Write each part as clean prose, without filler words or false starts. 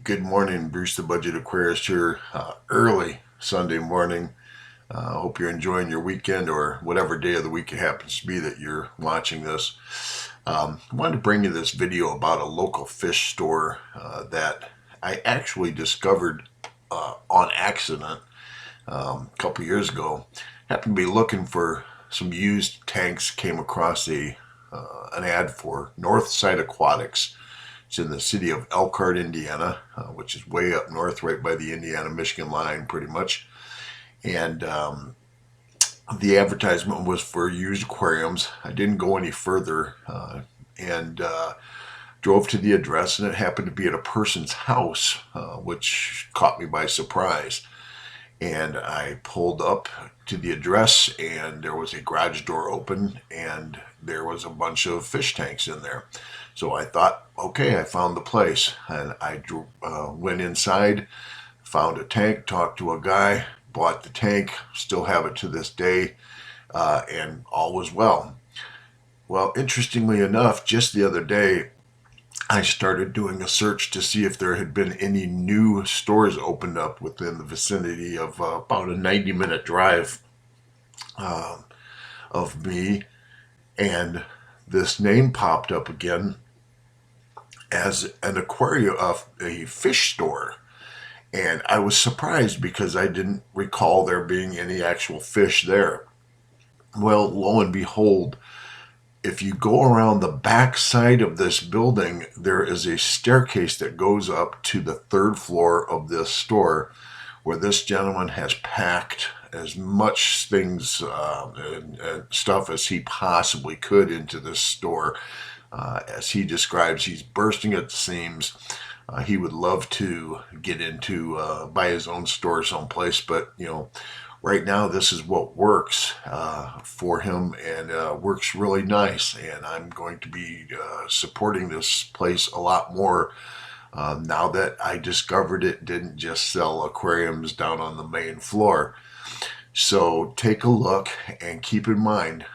Good morning, Bruce the Budget Aquarist here, early Sunday morning. Hope you're enjoying your weekend or whatever day of the week it happens to be that you're watching this. I wanted to bring you this video about a local fish store that I actually discovered on accident a couple years ago. Happened to be looking for some used tanks, came across an ad for Northside Aquatics. It's in the city of Elkhart, Indiana, which is way up north, right by the Indiana-Michigan line, pretty much. And the advertisement was for used aquariums. I didn't go any further and drove to the address, and it happened to be at a person's house, which caught me by surprise. And I pulled up to the address, and there was a garage door open, and there was a bunch of fish tanks in there. So I thought, okay, I found the place. And I went inside, found a tank, talked to a guy, bought the tank, still have it to this day, and all was well. Well, interestingly enough, just the other day, I started doing a search to see if there had been any new stores opened up within the vicinity of about a 90-minute drive of me, and this name popped up again as an aquarium of a fish store. And I was surprised because I didn't recall there being any actual fish there. Well, lo and behold, if you go around the back side of this building, there is a staircase that goes up to the third floor of this store, where this gentleman has packed as much things and stuff as he possibly could into this store. As he describes, he's bursting at the seams. He would love to get into buy his own store someplace, but right now this is what works for him, and works really nice. And I'm going to be supporting this place a lot more now that I discovered it didn't just sell aquariums down on the main floor. So take a look and keep in mind,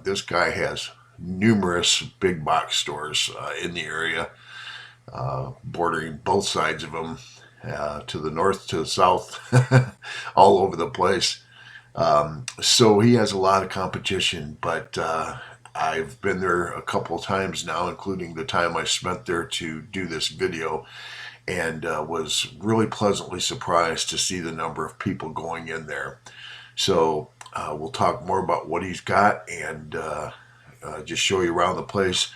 this guy has numerous big box stores in the area, bordering both sides of them, to the north, to the south, all over the place. So he has a lot of competition, but I've been there a couple of times now, including the time I spent there to do this video, and was really pleasantly surprised to see the number of people going in there. So we'll talk more about what he's got and just show you around the place.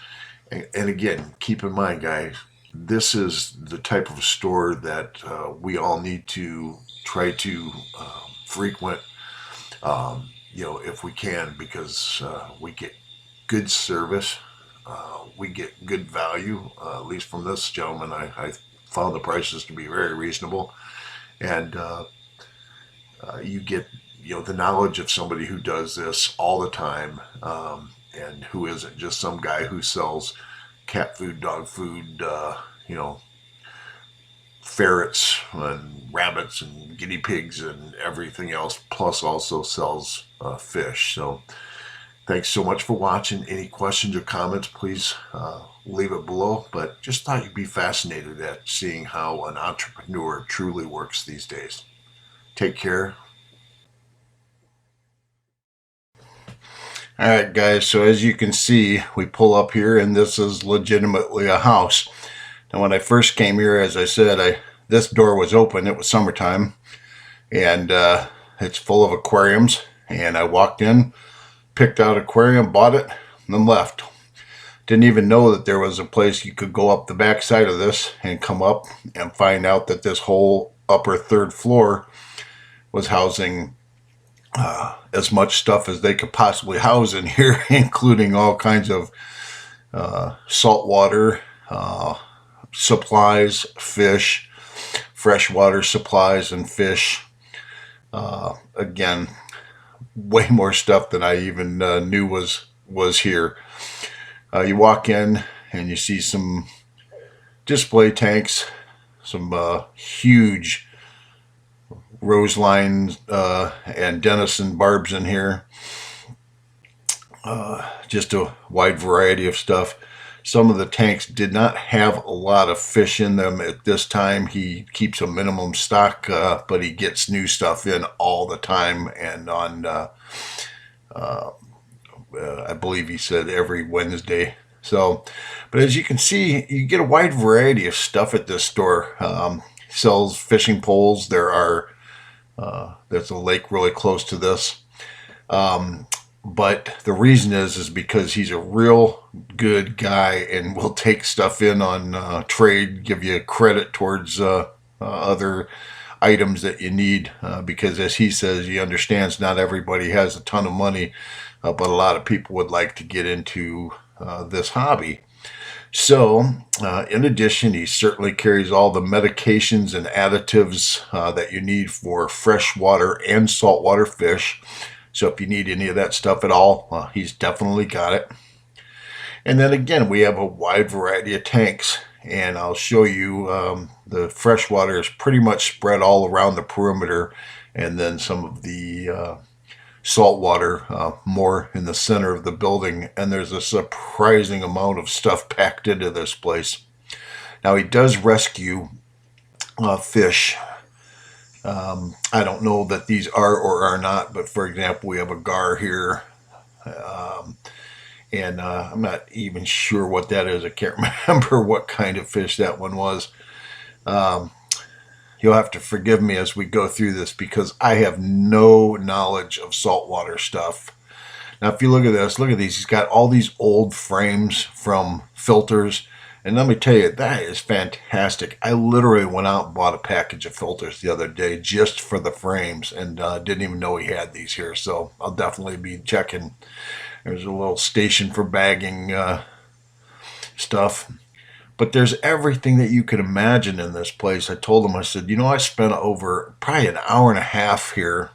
And again, keep in mind, guys, this is the type of store that we all need to try to frequent, if we can, because we get good service, we get good value, at least from this gentleman. I found the prices to be very reasonable, and you get the knowledge of somebody who does this all the time, and who isn't just some guy who sells cat food, dog food, ferrets and rabbits and guinea pigs and everything else, plus also sells fish. So thanks so much for watching. Any questions or comments, please leave it below. But just thought you'd be fascinated at seeing how an entrepreneur truly works these days. Take care. Alright guys, so as you can see, we pull up here and this is legitimately a house. Now when I first came here, as I said, this door was open. It was summertime, and it's full of aquariums, and I walked in, picked out an aquarium, bought it, and then left. Didn't even know that there was a place you could go up the back side of this and come up and find out that this whole upper third floor was housing as much stuff as they could possibly house in here, including all kinds of saltwater supplies, fish, freshwater supplies and fish. Again, way more stuff than I even knew was here. You walk in and you see some display tanks, some huge roseline and denison barbs in here. Just a wide variety of stuff. Some of the tanks did not have a lot of fish in them at this time. He keeps a minimum stock, but he gets new stuff in all the time. And on, I believe he said every Wednesday. So, but as you can see, you get a wide variety of stuff at this store. Sells fishing poles. There's a lake really close to this. But the reason is because he's a real good guy and will take stuff in on trade, give you credit towards other items that you need. Because as he says, he understands not everybody has a ton of money, but a lot of people would like to get into this hobby. So, in addition, he certainly carries all the medications and additives that you need for freshwater and saltwater fish. So if you need any of that stuff at all, he's definitely got it. And then again, we have a wide variety of tanks. And I'll show you the freshwater is pretty much spread all around the perimeter. And then some of the saltwater more in the center of the building. And there's a surprising amount of stuff packed into this place. Now he does rescue fish. I don't know that these are or are not, but for example, we have a gar here, and I'm not even sure what that is. I can't remember what kind of fish that one was. You'll have to forgive me as we go through this because I have no knowledge of saltwater stuff. Now, if you look at this, look at these. He's got all these old frames from filters. And let me tell you, that is fantastic. I literally went out and bought a package of filters the other day just for the frames and didn't even know he had these here. So I'll definitely be checking. There's a little station for bagging stuff. But there's everything that you could imagine in this place. I told him, I said, I spent over probably an hour and a half here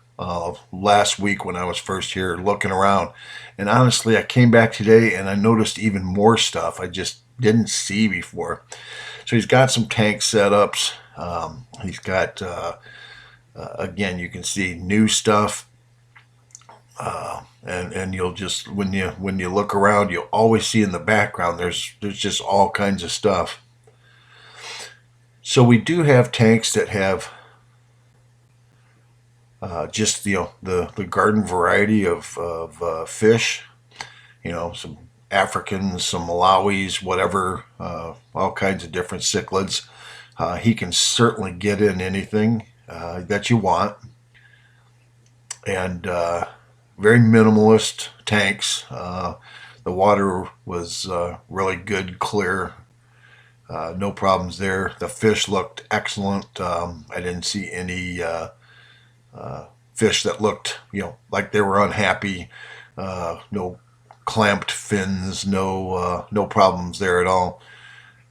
last week when I was first here looking around. And honestly, I came back today and I noticed even more stuff I just didn't see before. So he's got some tank setups. He's got, again, you can see new stuff. And you'll just, when you look around, you'll always see in the background, there's just all kinds of stuff. So we do have tanks that have just the garden variety of fish, some Africans, some Malawis, whatever, all kinds of different cichlids. He can certainly get in anything that you want. And very minimalist tanks. The water was really good, clear. No problems there. The fish looked excellent. I didn't see any fish that looked, like they were unhappy. No clamped fins, no problems there at all.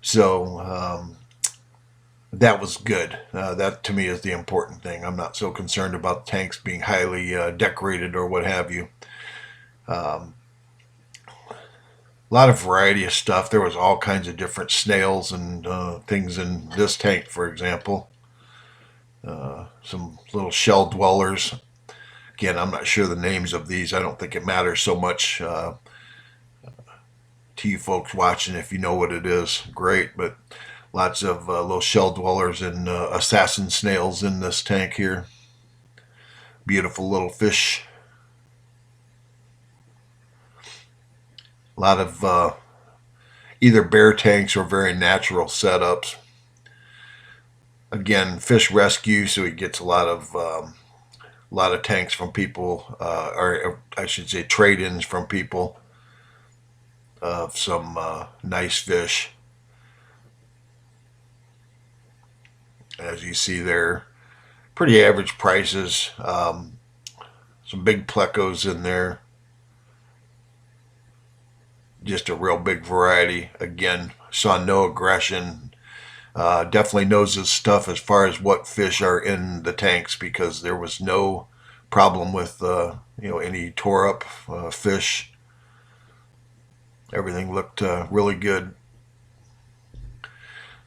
So that was good. That to me is the important thing. I'm not so concerned about tanks being highly decorated or what have you. A lot of variety of stuff. There was all kinds of different snails and things in this tank, for example. Some little shell dwellers. Again, I'm not sure the names of these. I don't think it matters so much to you folks watching. If you know what it is, great. But lots of little shell dwellers and assassin snails in this tank here. Beautiful little fish. A lot of either bear tanks or very natural setups. Again, fish rescue, so he gets a lot of tanks from people, or I should say trade-ins from people of some nice fish. As you see there, pretty average prices. Some big plecos in there. Just a real big variety. Again, saw no aggression. Definitely knows his stuff as far as what fish are in the tanks, because there was no problem with any tore up fish. Everything looked really good.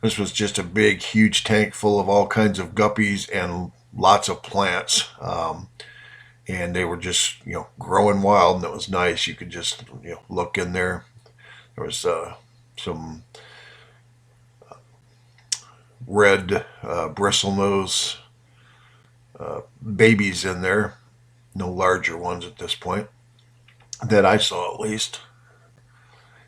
This was just a big, huge tank full of all kinds of guppies and lots of plants. And they were just, growing wild, and it was nice. You could just, look in there. There was some red bristlenose babies in there, no larger ones at this point, that I saw at least.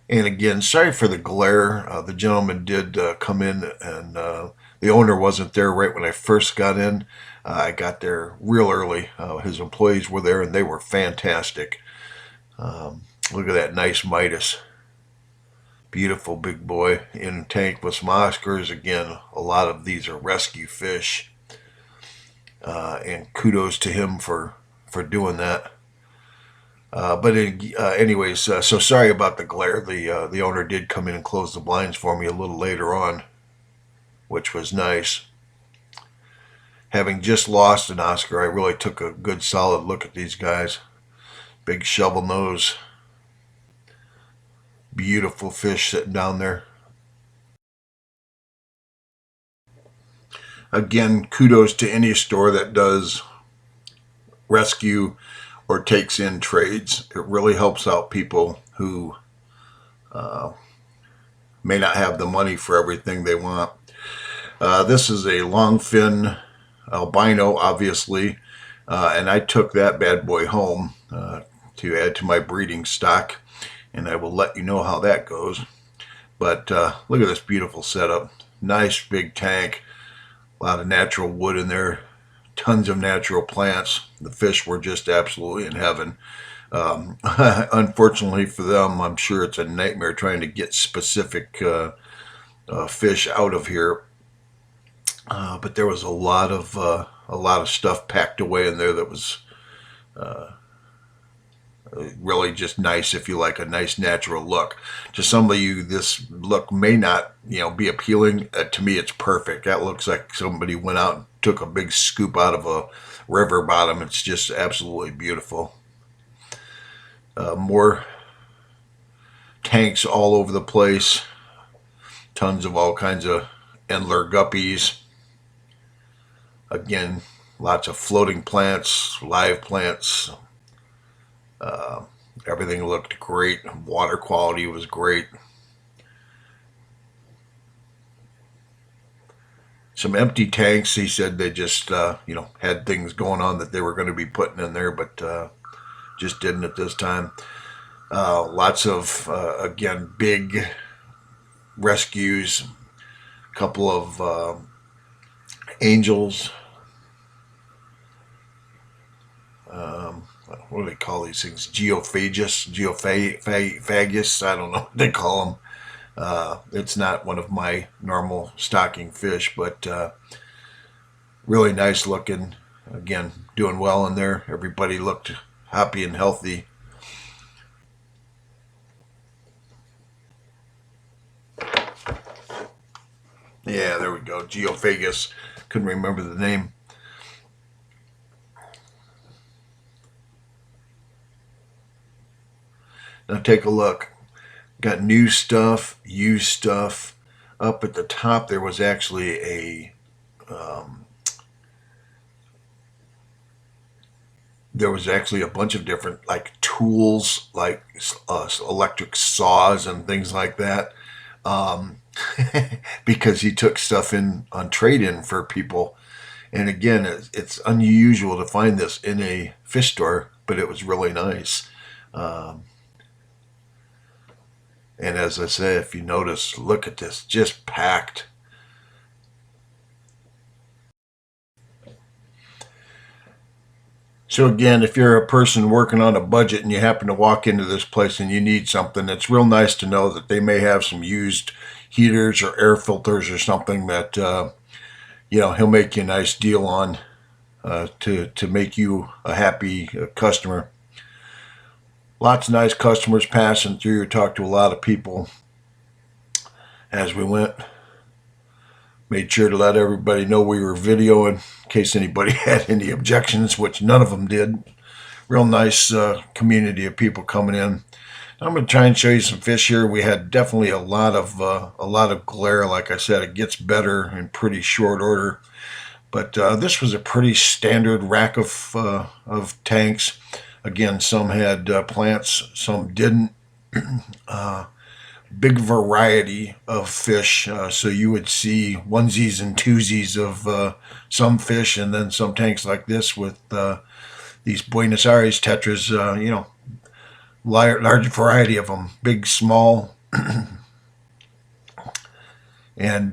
And again, sorry for the glare. The gentleman did come in, and the owner wasn't there right when I first got in. I got there real early. His employees were there, and they were fantastic. Look at that nice Midas. Beautiful big boy in tank with some Oscars. Again, a lot of these are rescue fish. And kudos to him for doing that. Anyways, so sorry about the glare. The owner did come in and close the blinds for me a little later on, which was nice. Having just lost an Oscar, I really took a good solid look at these guys. Big shovel nose. Beautiful fish sitting down there. Again, kudos to any store that does rescue or takes in trades. It really helps out people who may not have the money for everything they want. This is a longfin albino, obviously, and I took that bad boy home to add to my breeding stock, and I will let you know how that goes. But look at this beautiful setup. Nice big tank, a lot of natural wood in there, tons of natural plants. The fish were just absolutely in heaven. Unfortunately for them, I'm sure it's a nightmare trying to get specific fish out of here. But there was a lot of stuff packed away in there that was really just nice if you like a nice natural look. To some of you, this look may not, be appealing. To me, it's perfect. That looks like somebody went out and took a big scoop out of a river bottom. It's just absolutely beautiful. More tanks all over the place. Tons of all kinds of Endler guppies. Again, lots of floating plants, live plants. Everything looked great. Water quality was great. Some empty tanks. He said they just, had things going on that they were going to be putting in there, but just didn't at this time. Lots of, again, big rescues. A couple of angels. What do they call these things? Geophagus? I don't know what they call them. It's not one of my normal stocking fish, but really nice looking. Again, doing well in there. Everybody looked happy and healthy. Yeah, there we go. Geophagus. Couldn't remember the name. Now take a look. Got new stuff, used stuff. Up at the top there was actually a bunch of different like tools, like electric saws and things like that. Because he took stuff in on trade-in for people. And again, it's unusual to find this in a fish store, but it was really nice. And as I say, if you notice, look at this, just packed. So again, if you're a person working on a budget and you happen to walk into this place and you need something, it's real nice to know that they may have some used heaters or air filters or something that, he'll make you a nice deal on to make you a happy customer. Lots of nice customers passing through. Talked to a lot of people as we went. Made sure to let everybody know we were videoing in case anybody had any objections, which none of them did. Real nice community of people coming in. I'm going to try and show you some fish here. We had definitely a lot of glare. Like I said, it gets better in pretty short order. But this was a pretty standard rack of tanks. Again, some had plants, some didn't. big variety of fish. So you would see onesies and twosies of some fish, and then some tanks like this with these Buenos Aires tetras. Large variety of them, big, small, and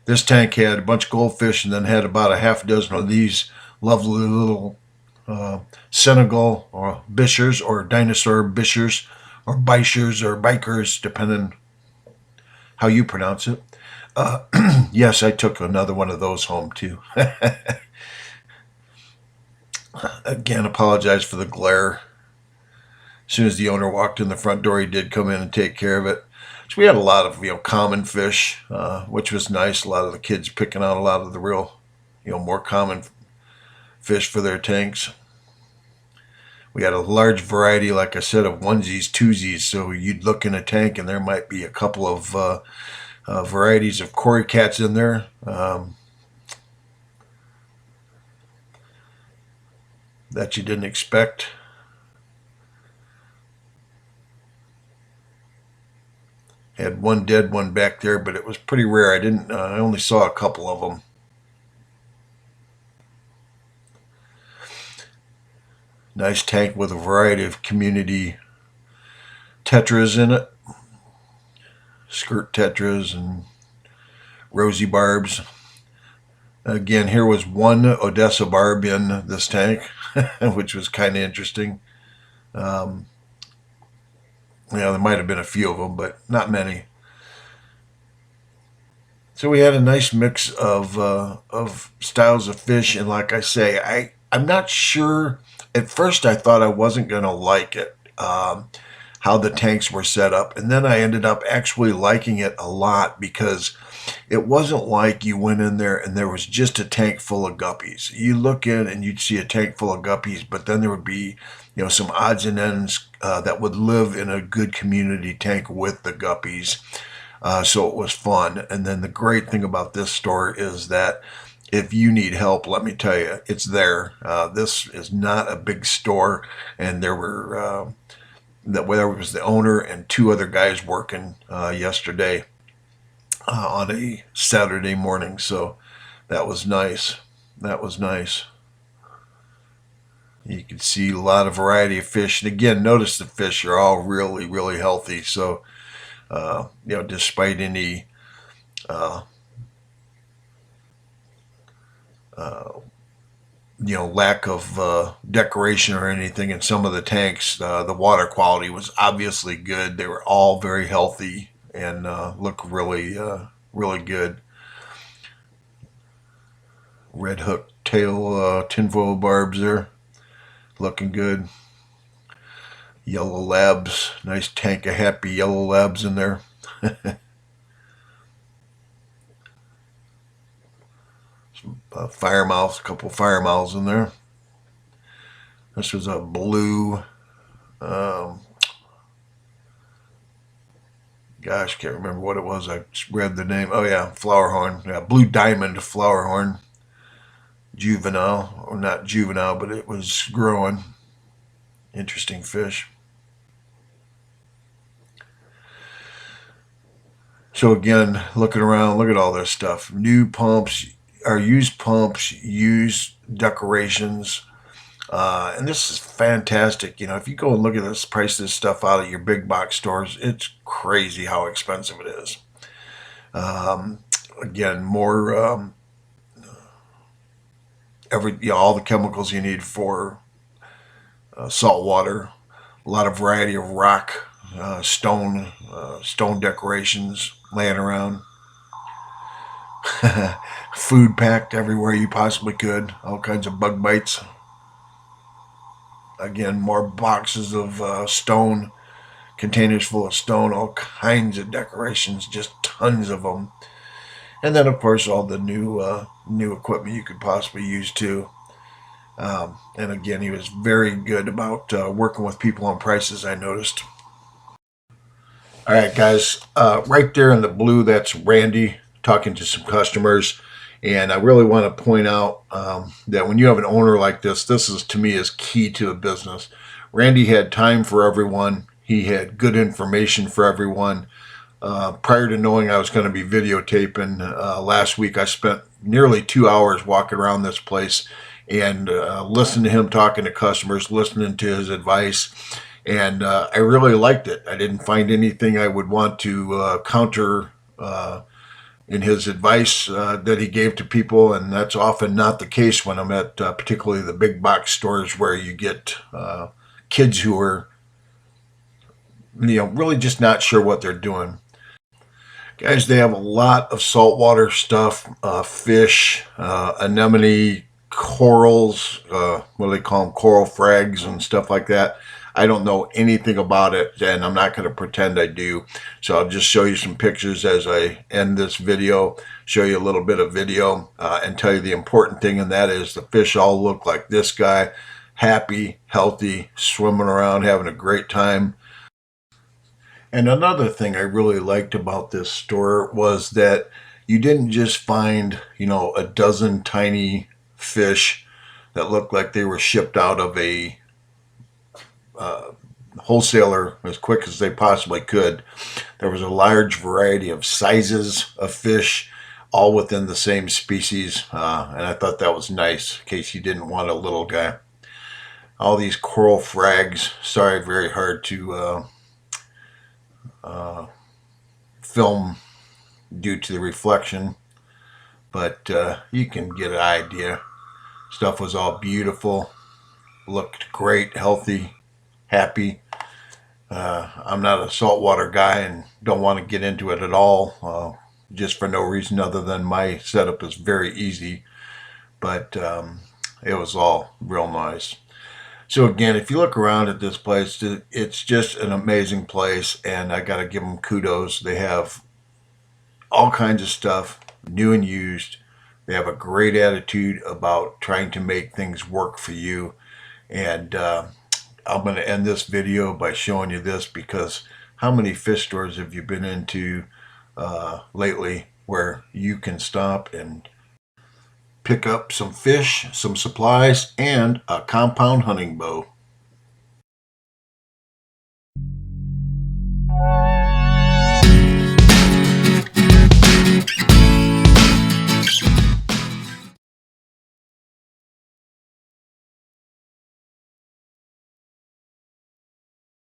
this tank had a bunch of goldfish, and then had about a half dozen of these lovely little Senegal or bishers or dinosaur bishers or bichers or bikers, depending how you pronounce it. Yes, I took another one of those home too. Again, apologize for the glare. As soon as the owner walked in the front door, he did come in and take care of it. So we had a lot of common fish, which was nice. A lot of the kids picking out a lot of the real more common fish for their tanks. We had a large variety, like I said, of onesies, twosies. So you'd look in a tank and there might be a couple of varieties of cory cats in there. That you didn't expect. Had one dead one back there, but it was pretty rare. I only saw a couple of them. Nice tank with a variety of community tetras in it. Skirt tetras and rosy barbs. Again, here was one Odessa barb in this tank, which was kind of interesting. There might have been a few of them, but not many. So we had a nice mix of styles of fish, and like I say, I'm not sure. At first, I thought I wasn't going to like it, how the tanks were set up, and then I ended up actually liking it a lot because it wasn't like you went in there and there was just a tank full of guppies. You look in and you'd see a tank full of guppies, but then there would be some odds and ends that would live in a good community tank with the guppies. So it was fun. And then the great thing about this store is that if you need help, let me tell you, it's there. This is not a big store, and there was the owner and two other guys working yesterday on a Saturday morning. So that was nice. That was nice. You can see a lot of variety of fish. And again, notice the fish are all really, really healthy. So, despite any lack of decoration or anything in some of the tanks, the water quality was obviously good. They were all very healthy and look really, really good. Red hook tail tinfoil barbs there, looking good. Yellow labs, nice tank of happy yellow labs in there. Fire mouths, a couple fire mouths in there. This was a blue, gosh, can't remember what it was. I read the name. Oh yeah, flowerhorn. Yeah, blue diamond flowerhorn. Juvenile, or not juvenile, but it was growing. Interesting fish. So again, looking around, look at all this stuff. New pumps, or used pumps, used decorations. And this is fantastic. If you go and look at this, price this stuff out at your big box stores, it's crazy how expensive it is. Again, more all the chemicals you need for salt water, a lot of variety of rock, stone decorations laying around. Food packed everywhere you possibly could, all kinds of bug bites. Again, more boxes of stone, containers full of stone, all kinds of decorations, just tons of them. And then, of course, all the new equipment you could possibly use too. And again, he was very good about working with people on prices, I noticed. All right, guys, right there in the blue, that's Randy talking to some customers. And I really want to point out that when you have an owner like this is, to me, is key to a business. Randy had time for everyone. He had good information for everyone. Prior to knowing I was going to be videotaping, last week I spent nearly 2 hours walking around this place and listening to him talking to customers, listening to his advice. And I really liked it. I didn't find anything I would want to counter in his advice that he gave to people, and that's often not the case when I'm at particularly the big box stores where you get kids who are, really just not sure what they're doing. Guys, they have a lot of saltwater stuff, fish, anemone, corals, what do they call them, coral frags and stuff like that. I don't know anything about it, and I'm not going to pretend I do. So I'll just show you some pictures as I end this video, show you a little bit of video, and tell you the important thing, and that is the fish all look like this guy, happy, healthy, swimming around, having a great time. And another thing I really liked about this store was that you didn't just find, a dozen tiny fish that looked like they were shipped out of a wholesaler as quick as they possibly could. There was a large variety of sizes of fish, all within the same species, and I thought that was nice in case you didn't want a little guy. All these coral frags, sorry, very hard to film due to the reflection, but you can get an idea. Stuff was all beautiful, looked great, healthy, happy. I'm not a saltwater guy and don't want to get into it at all, just for no reason other than my setup is very easy, but it was all real nice. So again, if you look around at this place, it's just an amazing place, and I got to give them kudos. They have all kinds of stuff, new and used. They have a great attitude about trying to make things work for you. And I'm going to end this video by showing you this, because how many fish stores have you been into lately where you can stop and pick up some fish, some supplies, and a compound hunting bow?